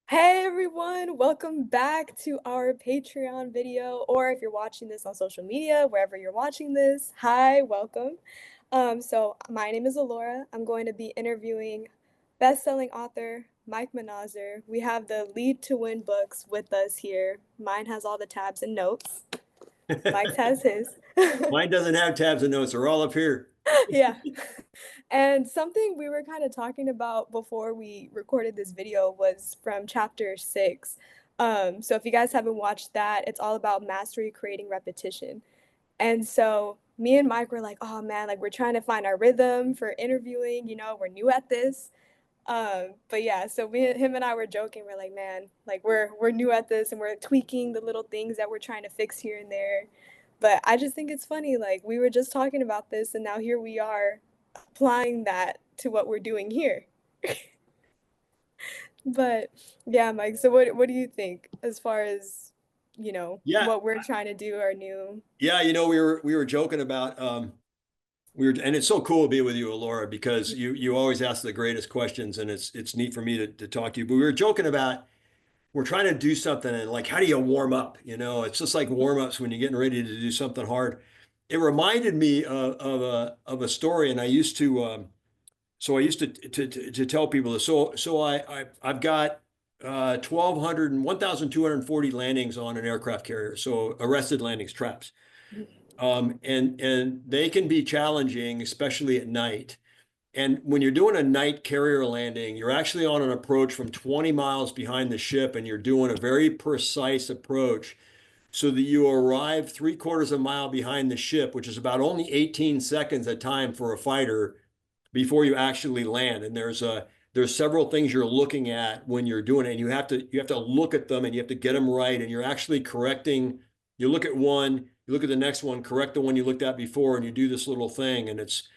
Hey everyone, welcome back to our Patreon video, or if you're watching this on social media, wherever you're watching this, hi, welcome. So my name is Alora. I'm going to be interviewing best-selling author Mike Manazir. We have the Lead to Win books with us here. Mine has all the tabs and notes. Mike's has his. Mine doesn't have tabs and notes. They're all up here. Yeah. And something we were kind of talking about before we recorded this video was from chapter 6. So if you guys haven't watched that, it's all about mastery creating repetition. And so me and Mike were like, oh man, like we're trying to find our rhythm for interviewing, we're new at this. But yeah, so him and I were joking. We're like, man, like we're new at this and we're tweaking the little things that we're trying to fix here and there. But I just think it's funny. Like we were just talking about this, and now here we are applying that to what we're doing here. But yeah, Mike. So what do you think as far as Yeah, what we're trying to do, our new? yeah. We were joking about and it's so cool to be with you, Laura, because you always ask the greatest questions, and it's neat for me to talk to you. But we were joking about we're trying to do something, and like, how do you warm up? It's just like warm ups when you're getting ready to do something hard. It reminded me of a story, and I used to to tell people this. I've got 1,200 and 1,240 landings on an aircraft carrier. So arrested landings, traps. And they can be challenging, especially at night. And when you're doing a night carrier landing, you're actually on an approach from 20 miles behind the ship, and you're doing a very precise approach so that you arrive 3/4 of a mile behind the ship, which is about only 18 seconds at time for a fighter before you actually land. And there's several things you're looking at when you're doing it, and you have to look at them and you have to get them right. And you're actually correcting. You look at one, you look at the next one, correct the one you looked at before, and you do this little thing, and it's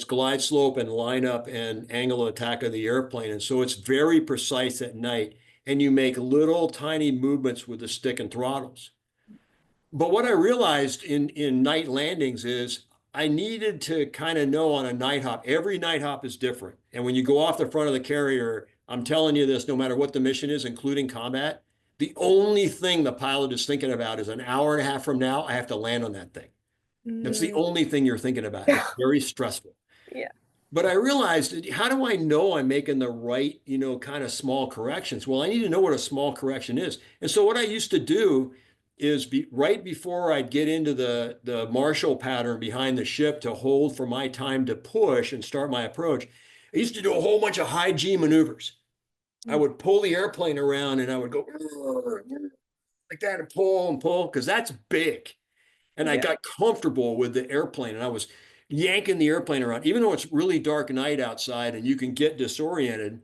glide slope and line up and angle of attack of the airplane. And so it's very precise at night, and you make little tiny movements with the stick and throttles. But what I realized in night landings is I needed to kind of know on a night hop. Every night hop is different. And when you go off the front of the carrier, I'm telling you this, no matter what the mission is, including combat, the only thing the pilot is thinking about is an hour and a half from now, I have to land on that thing. That's the Mm. only thing you're thinking about. It's very stressful. Yeah. But I realized, how do I know I'm making the right, kind of small corrections? Well, I need to know what a small correction is. And so what I used to do is right before I'd get into the Marshall pattern behind the ship to hold for my time to push and start my approach, I used to do a whole bunch of high G maneuvers. I Mm. would pull the airplane around and I would go like that and pull because that's big. And I Yeah. got comfortable with the airplane, and I was yanking the airplane around. Even though it's really dark night outside and you can get disoriented,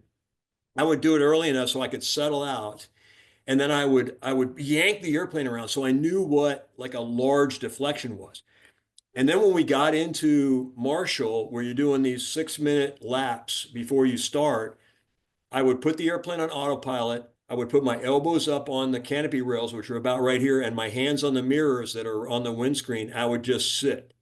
I would do it early enough so I could settle out. And then I would yank the airplane around so I knew what like a large deflection was. And then when we got into Marshall, where you're doing these 6-minute laps before you start, I would put the airplane on autopilot. I would put my elbows up on the canopy rails, which are about right here, and my hands on the mirrors that are on the windscreen. I would just sit.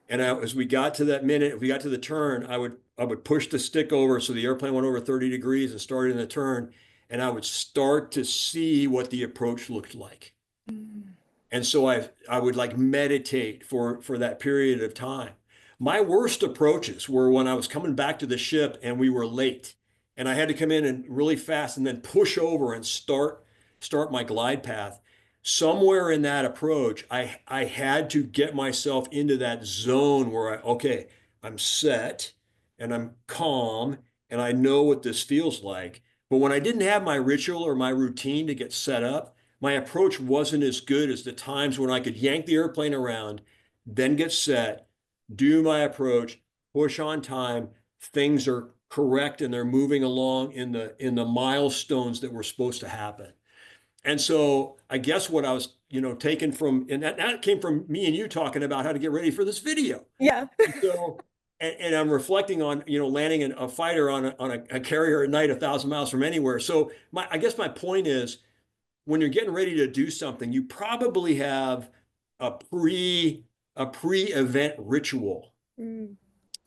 And as we got to that minute, if we got to the turn, I would push the stick over so the airplane went over 30 degrees and started in the turn, and I would start to see what the approach looked like. Mm. And so I would like meditate for that period of time. My worst approaches were when I was coming back to the ship and we were late, and I had to come in and really fast and then push over and start my glide path. Somewhere in that approach, I had to get myself into that zone where okay, I'm set and I'm calm and I know what this feels like. But when I didn't have my ritual or my routine to get set up, my approach wasn't as good as the times when I could yank the airplane around, then get set, do my approach, push on time, things are correct and they're moving along in the milestones that were supposed to happen. And so I guess what I was, taken from, and that came from me and you talking about how to get ready for this video. Yeah. And so, and I'm reflecting on, landing a fighter on a carrier at night, 1,000 miles from anywhere. So I guess my point is, when you're getting ready to do something, you probably have a pre-event ritual. Mm.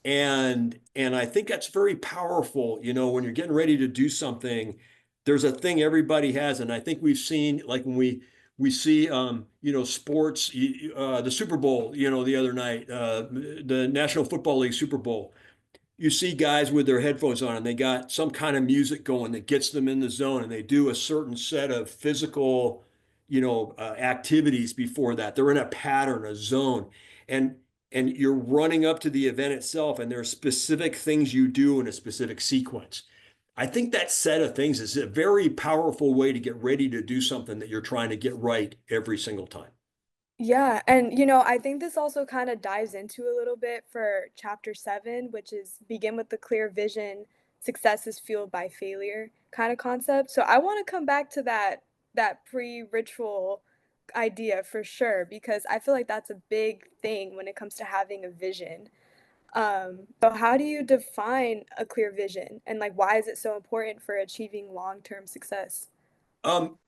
And I think that's very powerful, when you're getting ready to do something. there's a thing everybody has, and I think we've seen like when we see sports, the Super Bowl, the other night, the National Football League Super Bowl. You see guys with their headphones on and they got some kind of music going that gets them in the zone, and they do a certain set of physical, activities before that. They're in a pattern, a zone, and and you're running up to the event itself, and there are specific things you do in a specific sequence. I think that set of things is a very powerful way to get ready to do something that you're trying to get right every single time. Yeah, and I think this also kind of dives into a little bit for chapter 7, which is begin with the clear vision, success is fueled by failure kind of concept. So I want to come back to that pre-ritual idea for sure because I feel like that's a big thing when it comes to having a vision. So how do you define a clear vision and like why is it so important for achieving long-term success?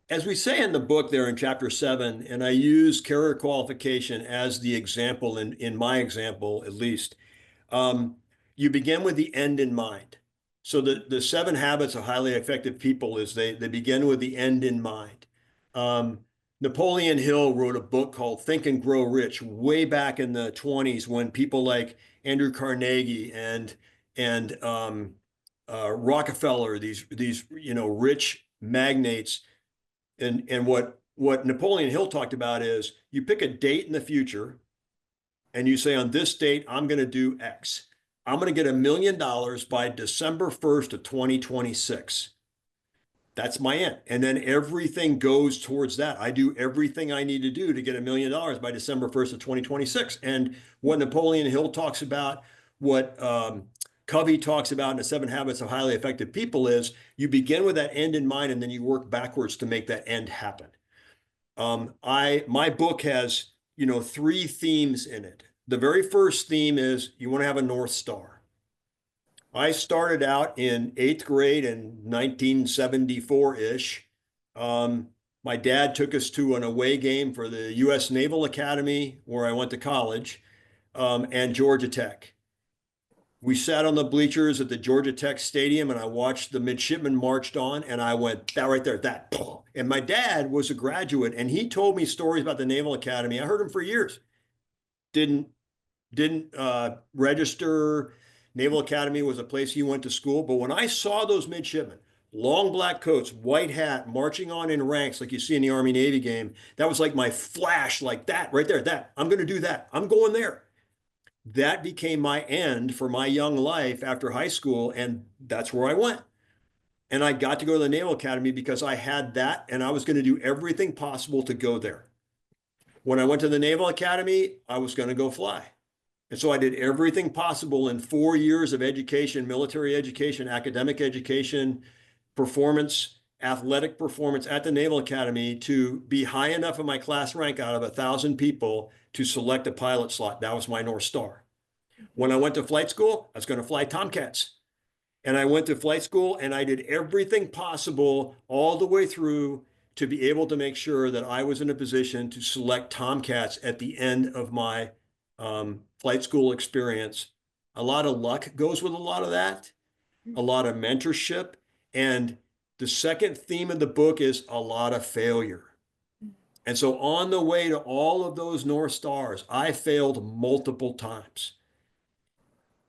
As we say in the book there in chapter 7, and I use career qualification as the example in my example, at least, um, you begin with the end in mind. So the 7 habits of highly effective people is they begin with the end in mind. Um, Napoleon Hill wrote a book called Think and Grow Rich way back in the 20s when people like Andrew Carnegie and Rockefeller, these rich magnates, and what Napoleon Hill talked about is you pick a date in the future and you say, on this date, I'm going to do X. I'm going to get $1 million by December 1st of 2026. That's my end. And then everything goes towards that. I do everything I need to do to get $1 million by December 1st of 2026. And what Napoleon Hill talks about, what Covey talks about in the 7 habits of highly effective people is you begin with that end in mind and then you work backwards to make that end happen. My book has, 3 themes in it. The very first theme is you want to have a North Star. I started out in 8th grade in 1974-ish. My dad took us to an away game for the U.S. Naval Academy, where I went to college, and Georgia Tech. We sat on the bleachers at the Georgia Tech Stadium, and I watched the midshipmen marched on, and I went, that right there, that. And my dad was a graduate, and he told me stories about the Naval Academy. I heard him for years. Didn't didn't register. Naval Academy was a place he went to school. But when I saw those midshipmen, long black coats, white hat, marching on in ranks like you see in the Army Navy game, that was like my flash, like that right there. That I'm going to do that. I'm going there. That became my end for my young life after high school, and that's where I went. And I got to go to the Naval Academy because I had that, and I was going to do everything possible to go there. When I went to the Naval Academy, I was going to go fly. And so I did everything possible in 4 years of education, military education, academic education, performance, athletic performance at the Naval Academy to be high enough in my class rank out of 1,000 people to select a pilot slot. That was my North Star. When I went to flight school, I was going to fly Tomcats. And I went to flight school and I did everything possible all the way through to be able to make sure that I was in a position to select Tomcats at the end of my flight school experience. A lot of luck goes with a lot of that, a lot of mentorship. And the second theme of the book is a lot of failure. And so on the way to all of those North Stars, I failed multiple times.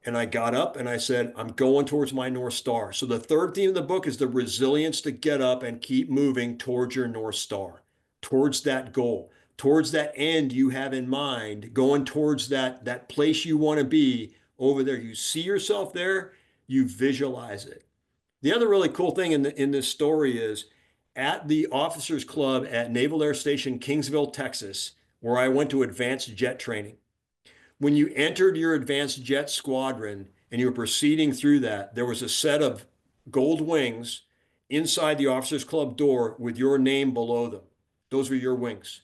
And I got up and I said, I'm going towards my North Star. So the third theme of the book is the resilience to get up and keep moving towards your North Star, towards that goal, towards that end you have in mind, going towards that place you want to be over there. You see yourself there, you visualize it. The other really cool thing in this story is at the Officers Club at Naval Air Station Kingsville, Texas, where I went to advanced jet training. When you entered your advanced jet squadron and you were proceeding through that, there was a set of gold wings inside the officers club door with your name below them. Those were your wings.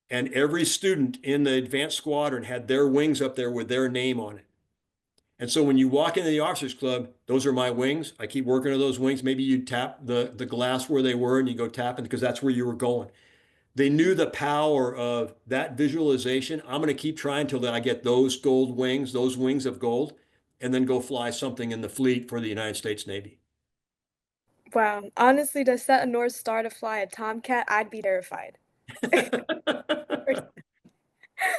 And every student in the advanced squadron had their wings up there with their name on it. And so when you walk into the officers club, those are my wings. I keep working on those wings. Maybe you tap the glass where they were and you go tapping because that's where you were going. They knew the power of that visualization. I'm going to keep trying till I get those gold wings, those wings of gold, and then go fly something in the fleet for the United States Navy. Wow. Honestly, to set a North Star to fly a Tomcat, I'd be terrified.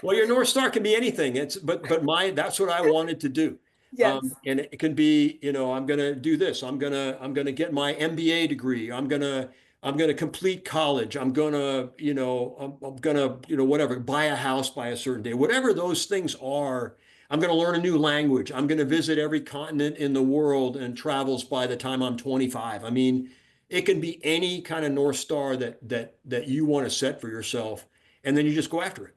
Well, your North Star can be anything. But that's what I wanted to do. Yes. And it can be, I'm gonna do this. I'm gonna get my MBA degree. I'm gonna complete college. I'm gonna, whatever, buy a house by a certain day. Whatever those things are, I'm gonna learn a new language. I'm gonna visit every continent in the world and travels by the time I'm 25. I mean, it can be any kind of North Star that you want to set for yourself, and then you just go after it.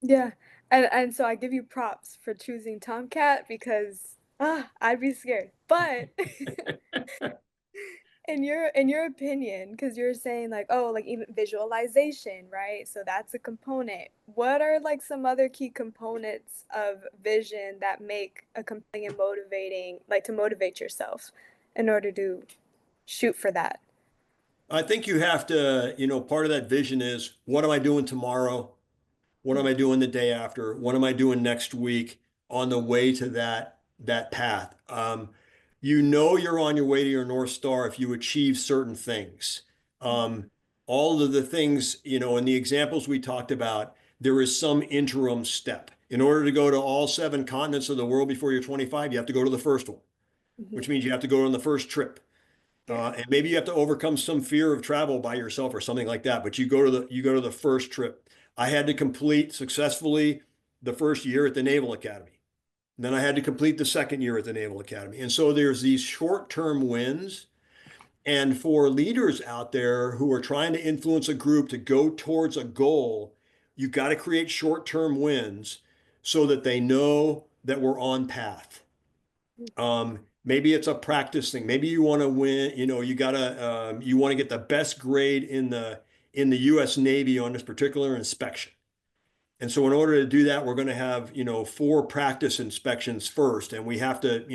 Yeah. And so I give you props for choosing Tomcat because I'd be scared. But in your opinion, because you're saying like, oh, like even visualization, right? So that's a component. What are like some other key components of vision that make a compelling and motivating, like to motivate yourself in order to shoot for that? I think you have to, part of that vision is what am I doing tomorrow? What am I doing the day after? What am I doing next week on the way to that path? You're on your way to your North Star if you achieve certain things. Um, all of the things, in the examples we talked about, there is some interim step. In order to go to all 7 continents of the world before you're 25, you have to go to the first one, Mm-hmm. which means you have to go on the first trip. Yeah. And maybe you have to overcome some fear of travel by yourself or something like that. But you go to the first trip. I had to complete successfully the first year at the Naval Academy. And then I had to complete the second year at the Naval Academy. And so there's these short-term wins. And for leaders out there who are trying to influence a group to go towards a goal, you've got to create short-term wins so that they know that we're on path. Maybe it's a practice thing. Maybe you want to win, you want to get the best grade in the US Navy on this particular inspection. And so in order to do that, we're going to have, 4 practice inspections first. And we have to,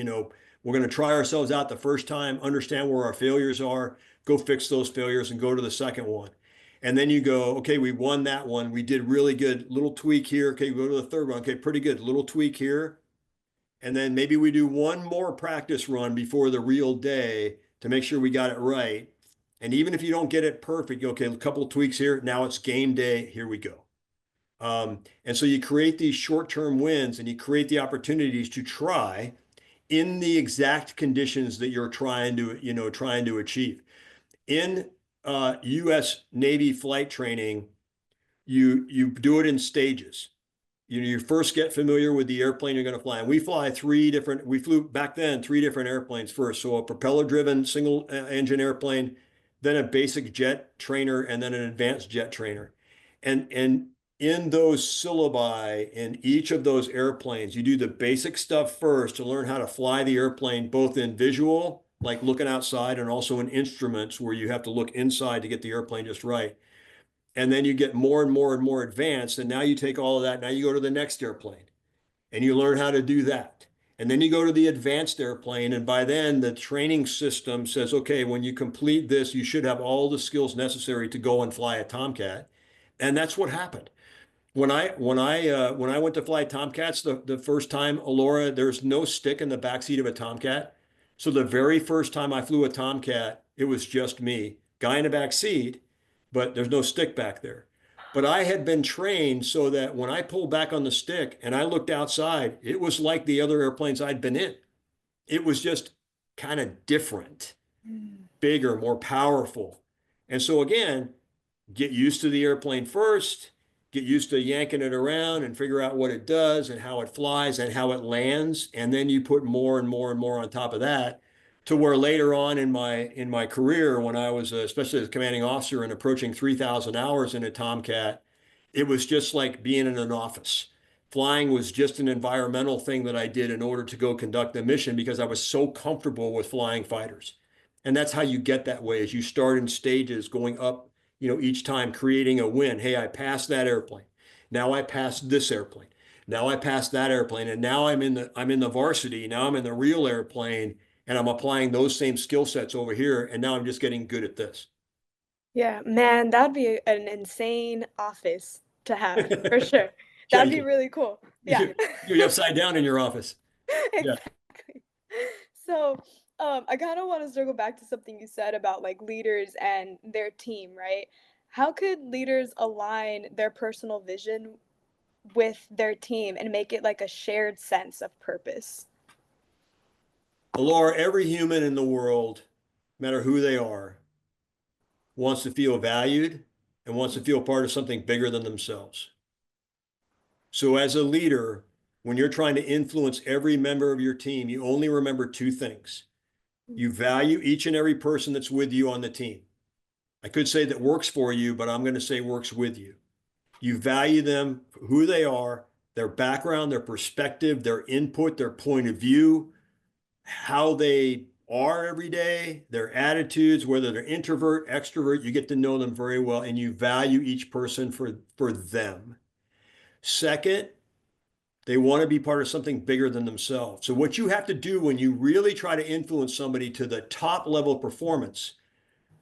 we're going to try ourselves out the first time, understand where our failures are, go fix those failures and go to the second one. And then you go, okay, we won that one. We did really good. Little tweak here. Okay, go to the third one. Okay, pretty good. Little tweak here. And then maybe we do one more practice run before the real day to make sure we got it right. And even if you don't get it perfect, okay, a couple of tweaks here. Now it's game day. Here we go. And so you create these short-term wins and you create the opportunities to try in the exact conditions that you're trying to achieve. In U.S. Navy flight training, you do it in stages. You first get familiar with the airplane you're going to fly. And we flew back then 3 different airplanes first. So a propeller driven single engine airplane, then a basic jet trainer, and then an advanced jet trainer. And in those syllabi in each of those airplanes, you do the basic stuff first to learn how to fly the airplane, both in visual, like looking outside, and also in instruments where you have to look inside to get the airplane just right. And then you get more and more and more advanced. And now you take all of that. Now you go to the next airplane and you learn how to do that. And then you go to the advanced airplane. And by then, the training system says, okay, when you complete this, you should have all the skills necessary to go and fly a Tomcat. And that's what happened. When I went to fly Tomcats the first time, Alora, there's no stick in the backseat of a Tomcat. So the very first time I flew a Tomcat, it was just me, guy in the back seat, but there's no stick back there. But I had been trained so that when I pulled back on the stick and I looked outside, it was like the other airplanes I'd been in. It was just kind of different, Mm. bigger, more powerful. And so again, get used to the airplane first, get used to yanking it around and figure out what it does and how it flies and how it lands. And then you put more and more and more on top of that to where later on in my career, when I was especially as a commanding officer and approaching 3,000 hours in a Tomcat, it was just like being in an office. Flying was just an environmental thing that I did in order to go conduct the mission because I was so comfortable with flying fighters. And that's how you get that way is you start in stages going up, each time creating a win. Hey, I passed that airplane. Now I passed this airplane. Now I passed that airplane. And now I'm in the varsity. Now I'm in the real airplane and I'm applying those same skill sets over here. And now I'm just getting good at this. Yeah, man, that'd be an insane office to have for sure. Yeah, That'd be really cool. Yeah. you're upside down in your office. Yeah. Exactly. So, I kind of want to circle back to something you said about like leaders and their team, right? How could leaders align their personal vision with their team and make it like a shared sense of purpose? Laura, every human in the world, no matter who they are, wants to feel valued and wants to feel part of something bigger than themselves. So as a leader, when you're trying to influence every member of your team, you only remember two things. You value each and every person that's with you on the team. I could say that works for you, but I'm going to say works with you. You value them, who they are, their background, their perspective, their input, their point of view, how they are every day, their attitudes, whether they're introvert, extrovert, you get to know them very well and you value each person for them. Second, they want to be part of something bigger than themselves. So what you have to do when you really try to influence somebody to the top level of performance,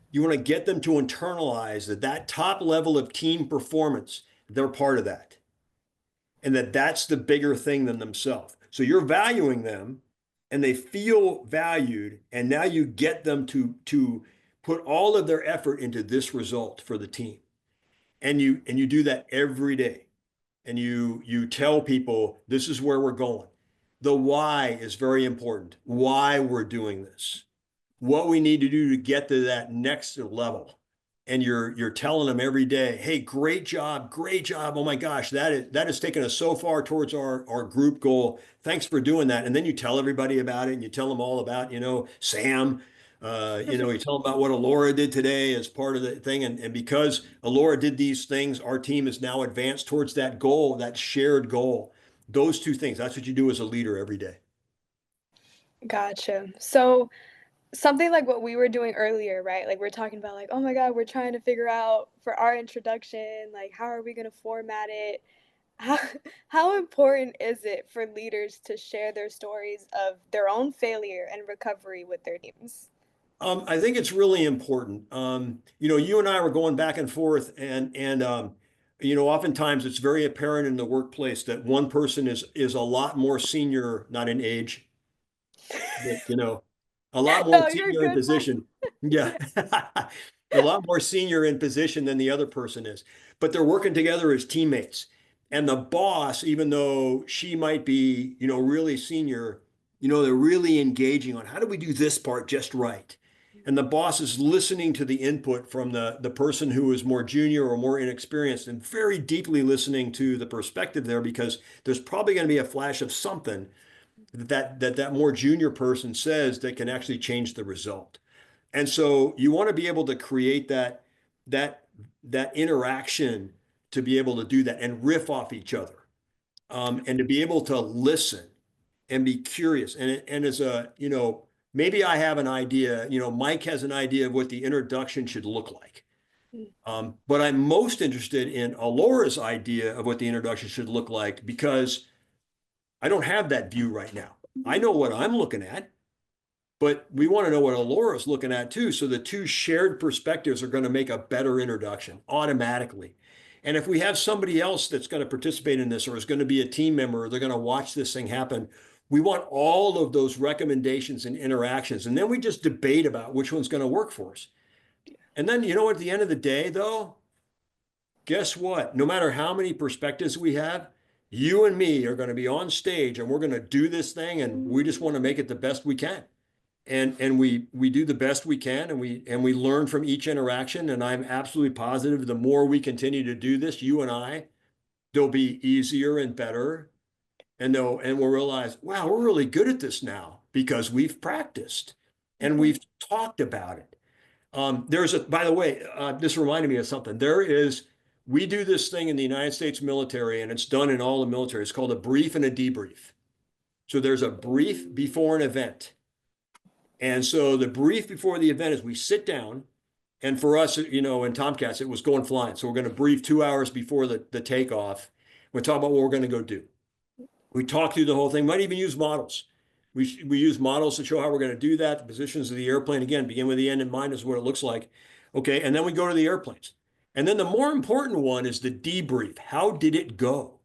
you want to get them to internalize that that top level of team performance, they're part of that. And that that's the bigger thing than themselves. So you're valuing them and they feel valued. And now you get them to put all of their effort into this result for the team. And you do that every day. And you tell people this is where we're going. The why is very important. Why we're doing this, what we need to do to get to that next level. And you're telling them every day, hey, great job, great job. Oh my gosh, that has taken us so far towards our group goal. Thanks for doing that. And then you tell everybody about it and you tell them all about, Sam. You tell them about what Alora did today as part of the thing. And because Alora did these things, our team is now advanced towards that goal, that shared goal. Those two things, that's what you do as a leader every day. Gotcha. So something like what we were doing earlier, right? Like we're talking about like, oh my God, we're trying to figure out for our introduction, like how are we gonna format it? How how important is it for leaders to share their stories of their own failure and recovery with their teams? I think it's really important. You and I were going back and forth, oftentimes it's very apparent in the workplace that one person is a lot more senior, not in age, but a lot more No, you're senior in good, Mom. position. Yeah. Yeah. A lot more senior in position than the other person is. But they're working together as teammates. And the boss, even though she might be, really senior, they're really engaging on how do we do this part just right. And the boss is listening to the input from the person who is more junior or more inexperienced and very deeply listening to the perspective there because there's probably going to be a flash of something that more junior person says that can actually change the result. And so you want to be able to create that that interaction to be able to do that and riff off each other, and to be able to listen and be curious. And as maybe I have an idea. Mike has an idea of what the introduction should look like. But I'm most interested in Alora's idea of what the introduction should look like because I don't have that view right now. I know what I'm looking at, but we want to know what Alora's looking at too. So the two shared perspectives are going to make a better introduction automatically. And if we have somebody else that's going to participate in this or is going to be a team member, or they're going to watch this thing happen, we want all of those recommendations and interactions. And then we just debate about which one's going to work for us. And then, at the end of the day, though, guess what? No matter how many perspectives we have, you and me are going to be on stage and we're going to do this thing and we just want to make it the best we can. And we do the best we can and we learn from each interaction. And I'm absolutely positive the more we continue to do this, you and I, they'll be easier and better. And we'll realize, wow, we're really good at this now because we've practiced and Mhm. we've talked about it. By the way, this reminded me of something. We do this thing in the United States military, and it's done in all the military. It's called a brief and a debrief. So there's a brief before an event. And so the brief before the event is we sit down, and for us, in Tomcats, it was going flying. So we're going to brief 2 hours before the takeoff. We're talking about what we're going to go do. We talk through the whole thing, might even use models. We use models to show how we're going to do that. The positions of the airplane, again, begin with the end in mind is what it looks like. Okay, and then we go to the airplanes. And then the more important one is the debrief. How did it go?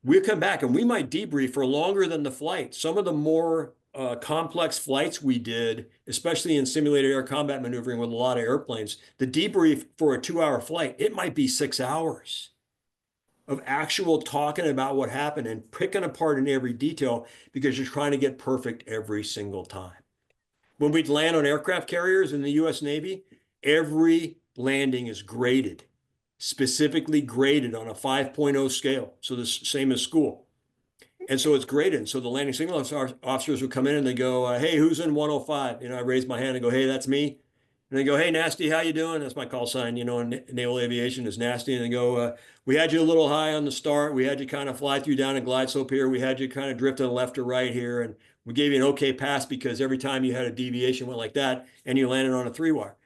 We'll come back and we might debrief for longer than the flight. Some of the more complex flights we did, especially in simulated air combat maneuvering with a lot of airplanes, the debrief for a 2 hour flight, it might be 6 hours of actual talking about what happened and picking apart in every detail because you're trying to get perfect every single time. When we'd land on aircraft carriers in the US Navy, every landing is graded, specifically graded on a 5.0 scale. So the same as school. And so it's graded. And so the landing signal officers would come in and they go, hey, who's in 105? I raise my hand and go, hey, that's me. And they go, hey, Nasty, how you doing? That's my call sign, in naval aviation is Nasty. And they go, we had you a little high on the start. We had you kind of fly through down a glide slope here. We had you kind of drift to the left or right here. And we gave you an okay pass because every time you had a deviation went like that and you landed on a 3-wire.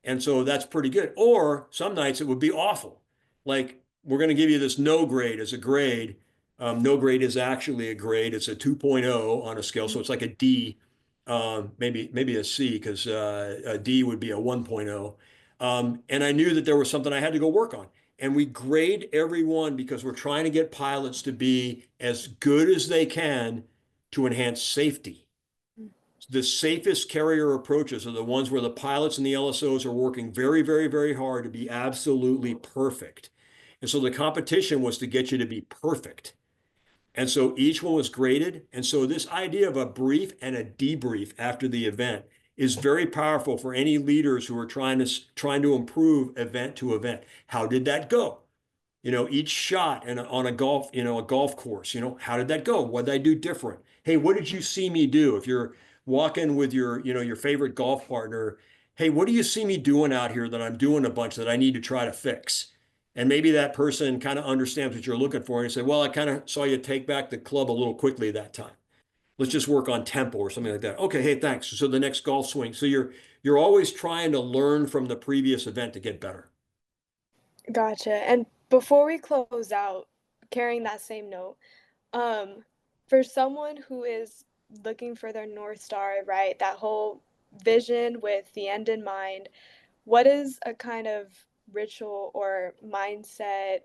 And so that's pretty good. Or some nights it would be awful. Like, we're going to give you this no grade as a grade. No grade is actually a grade. It's a 2.0 on a scale. So it's like a D, maybe a C, because a D would be a 1.0. And I knew that there was something I had to go work on. And we grade everyone because we're trying to get pilots to be as good as they can to enhance safety. The safest carrier approaches are the ones where the pilots and the LSOs are working very, very, very hard to be absolutely perfect. And so the competition was to get you to be perfect. And so each one was graded. And so this idea of a brief and a debrief after the event is very powerful for any leaders who are trying to improve event to event. How did that go? Each shot on a golf course, how did that go? What did I do different? Hey, what did you see me do? If you're walking with your favorite golf partner, hey, what do you see me doing out here that I'm doing a bunch that I need to try to fix? And maybe that person kind of understands what you're looking for and say, well, I kind of saw you take back the club a little quickly that time. Let's just work on tempo or something like that. Okay, hey, thanks. So the next golf swing. So you're always trying to learn from the previous event to get better. Gotcha. And before we close out, carrying that same note, um, for someone who is looking for their North Star, right, that whole vision with the end in mind, what is a kind of ritual or mindset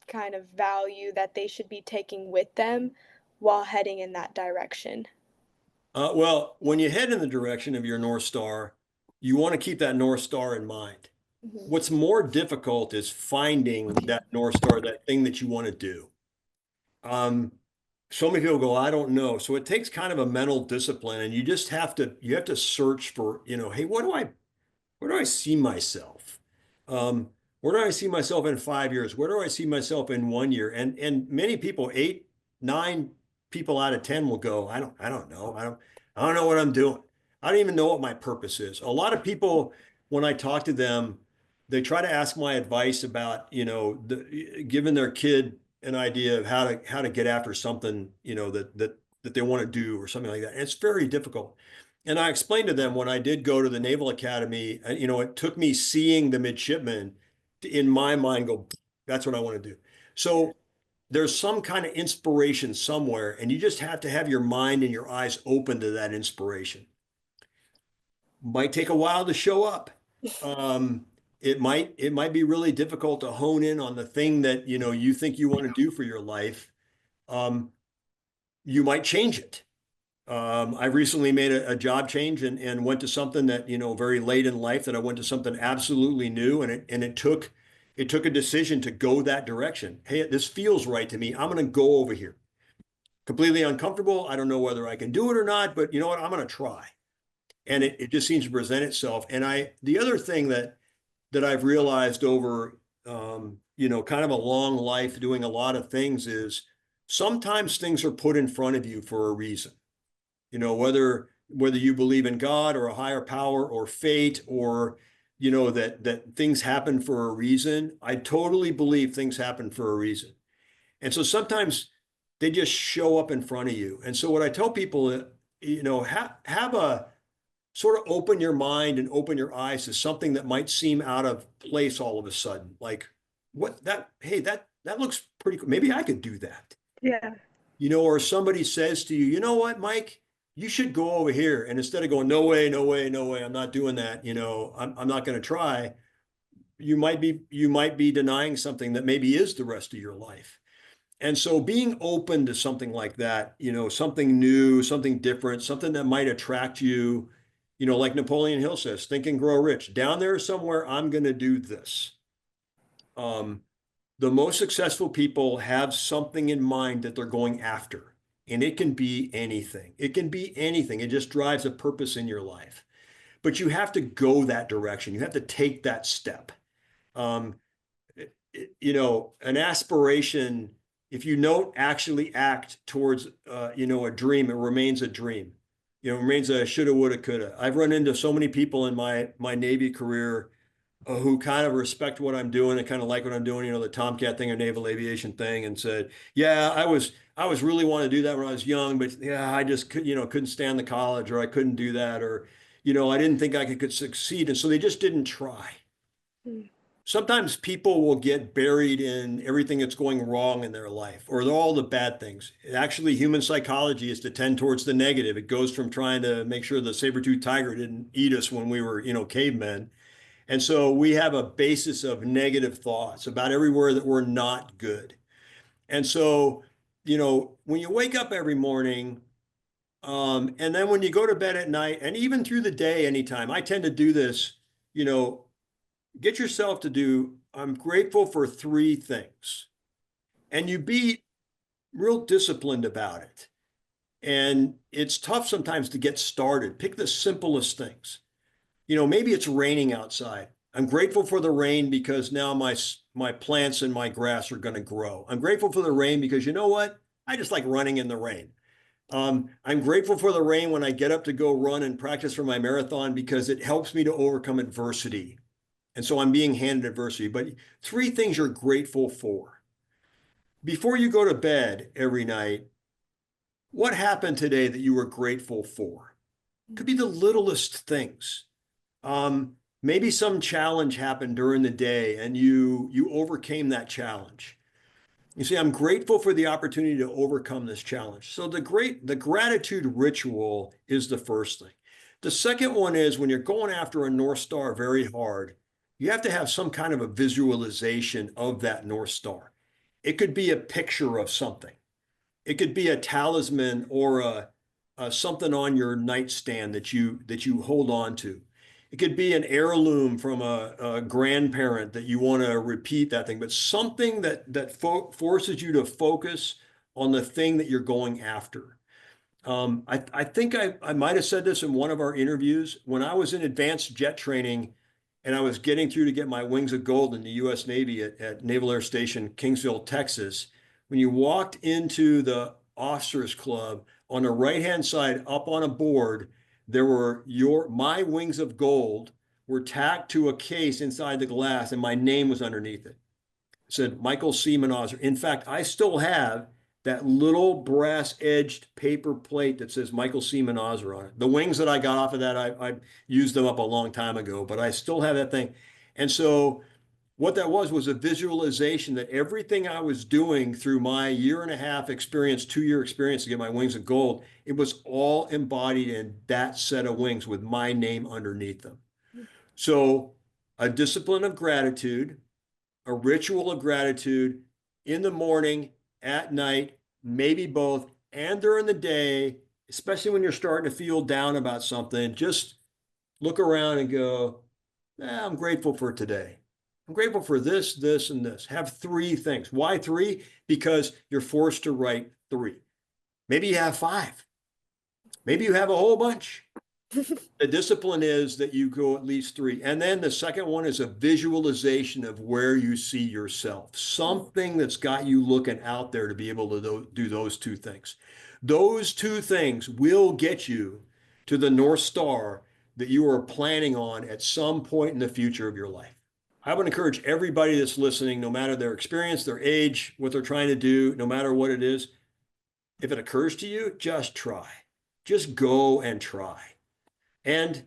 kind of value that they should be taking with them while heading in that direction? Well, when you head in the direction of your North Star, you want to keep that North Star in mind. Mhm. What's more difficult is finding that North Star, that thing that you want to do. Um, so many people go, I don't know. So it takes kind of a mental discipline, and you have to search for, hey, where do I see myself? Um, where do I see myself in 5 years? Where do I see myself in 1 year? And many people, 8, 9 people out of 10 will go, I don't know. I don't know what I'm doing. I don't even know what my purpose is. A lot of people, when I talk to them, they try to ask my advice about, giving their kid an idea of how to get after something, that they want to do or something like that. And it's very difficult. And I explained to them when I did go to the Naval Academy, it took me seeing the midshipmen to, in my mind, go, that's what I want to do. So there's some kind of inspiration somewhere, and you just have to have your mind and your eyes open to that inspiration. Might take a while to show up. Um, it might be really difficult to hone in on the thing that you think you want to do for your life. Um, you might change it. I recently made a job change and went to something that, very late in life that I went to something absolutely new. And it took a decision to go that direction. Hey, this feels right to me. I'm going to go over here. Completely uncomfortable. I don't know whether I can do it or not, but you know what? I'm going to try. And it just seems to present itself. And the other thing that I've realized over, kind of a long life doing a lot of things is sometimes things are put in front of you for a reason. Whether you believe in God or a higher power or fate or that things happen for a reason. I totally believe things happen for a reason. And so sometimes they just show up in front of you. And so what I tell people, have a sort of open your mind and open your eyes to something that might seem out of place all of a sudden. Like hey, that looks pretty cool. Maybe I could do that. Yeah. Or somebody says to you, you know what, Mike, you should go over here. And instead of going, no way, no way, no way, I'm not doing that. I'm not going to try. You might be denying something that maybe is the rest of your life. And so being open to something like that, something new, something different, something that might attract you, like Napoleon Hill says, think and grow rich. Down there somewhere, I'm going to do this. Um, the most successful people have something in mind that they're going after, and it can be anything. It can be anything. It just drives a purpose in your life. But you have to go that direction. You have to take that step. Um, an aspiration, if you don't actually act towards, a dream, it remains a dream. It remains a shoulda, woulda, coulda. I've run into so many people in my Navy career who kind of respect what I'm doing and kind of like what I'm doing, the Tomcat thing or naval aviation thing, and said, "Yeah, I was really wanting to do that when I was young, but yeah, I just couldn't stand the college, or I couldn't do that, or I didn't think I could succeed," and so they just didn't try. Mm. Sometimes people will get buried in everything that's going wrong in their life or all the bad things. Actually, human psychology is to tend towards the negative. It goes from trying to make sure the saber-toothed tiger didn't eat us when we were, cavemen. And so we have a basis of negative thoughts about everywhere that we're not good. And so, when you wake up every morning, and then when you go to bed at night, and even through the day, anytime, I tend to do this, you know, get yourself to do, I'm grateful for three things. And you be real disciplined about it. And it's tough sometimes to get started. Pick the simplest things. Maybe it's raining outside. I'm grateful for the rain because now my plants and my grass are going to grow. I'm grateful for the rain because you know what? I just like running in the rain. I'm grateful for the rain when I get up to go run and practice for my marathon because it helps me to overcome adversity. And so I'm being handed adversity. But three things you're grateful for. Before you go to bed every night, what happened today that you were grateful for? Could be the littlest things. Maybe some challenge happened during the day and you overcame that challenge. You see, I'm grateful for the opportunity to overcome this challenge. So the gratitude ritual is the first thing. The second one is when you're going after a North Star very hard, you have to have some kind of a visualization of that North Star. It could be a picture of something. It could be a talisman or a something on your nightstand that you hold on to. It could be an heirloom from a grandparent that you want to repeat that thing, but something that forces you to focus on the thing that you're going after. I think I might have said this in one of our interviews. When I was in advanced jet training and I was getting through to get my wings of gold in the US Navy at Naval Air Station, Kingsville, Texas, when you walked into the officers club on the right-hand side up on a board, there were my wings of gold were tacked to a case inside the glass and my name was underneath it. It said Michael C. Manazar. In fact, I still have that little brass edged paper plate that says Michael C. Manazar on it. The wings that I got off of that, I used them up a long time ago, but I still have that thing. And so what that was a visualization that everything I was doing through my year and a half experience, 2 year experience to get my wings of gold, it was all embodied in that set of wings with my name underneath them. So a discipline of gratitude, a ritual of gratitude in the morning, at night, maybe both, and during the day, especially when you're starting to feel down about something, just look around and go, I'm grateful for today. I'm grateful for this, this, and this. Have three things. Why three? Because you're forced to write three. Maybe you have five. Maybe you have a whole bunch. The discipline is that you go at least three. And then the second one is a visualization of where you see yourself, something that's got you looking out there to be able to do those two things. Those two things will get you to the North Star that you are planning on at some point in the future of your life. I would encourage everybody that's listening, no matter their experience, their age, what they're trying to do, no matter what it is, if it occurs to you, just try. Just go and try. And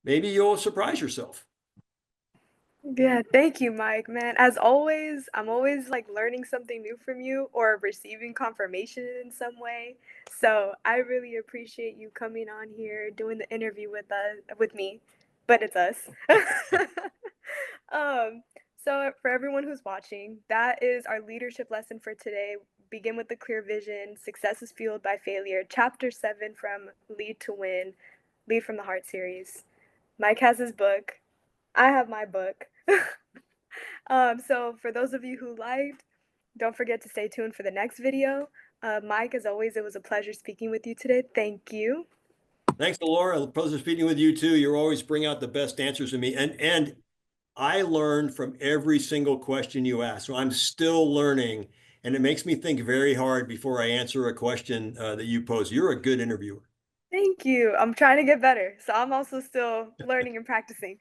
maybe you'll surprise yourself. Yeah, thank you, Mike, man. As always, I'm always like learning something new from you or receiving confirmation in some way. So I really appreciate you coming on here, doing the interview with me, but it's us. um, so for everyone who's watching, that is our leadership lesson for today. Begin with a Clear Vision, Success is Fueled by Failure, Chapter 7 from Lead to Win, Lead from the Heart series. Mike has his book. I have my book. So for those of you who liked, don't forget to stay tuned for the next video. Mike, as always, it was a pleasure speaking with you today. Thank you. Thanks, Laura. Pleasure speaking with you too. You always bring out the best answers to me. And I learn from every single question you ask. So I'm still learning, and it makes me think very hard before I answer a question that you pose. You're a good interviewer. Thank you. I'm trying to get better. So I'm also still learning and practicing.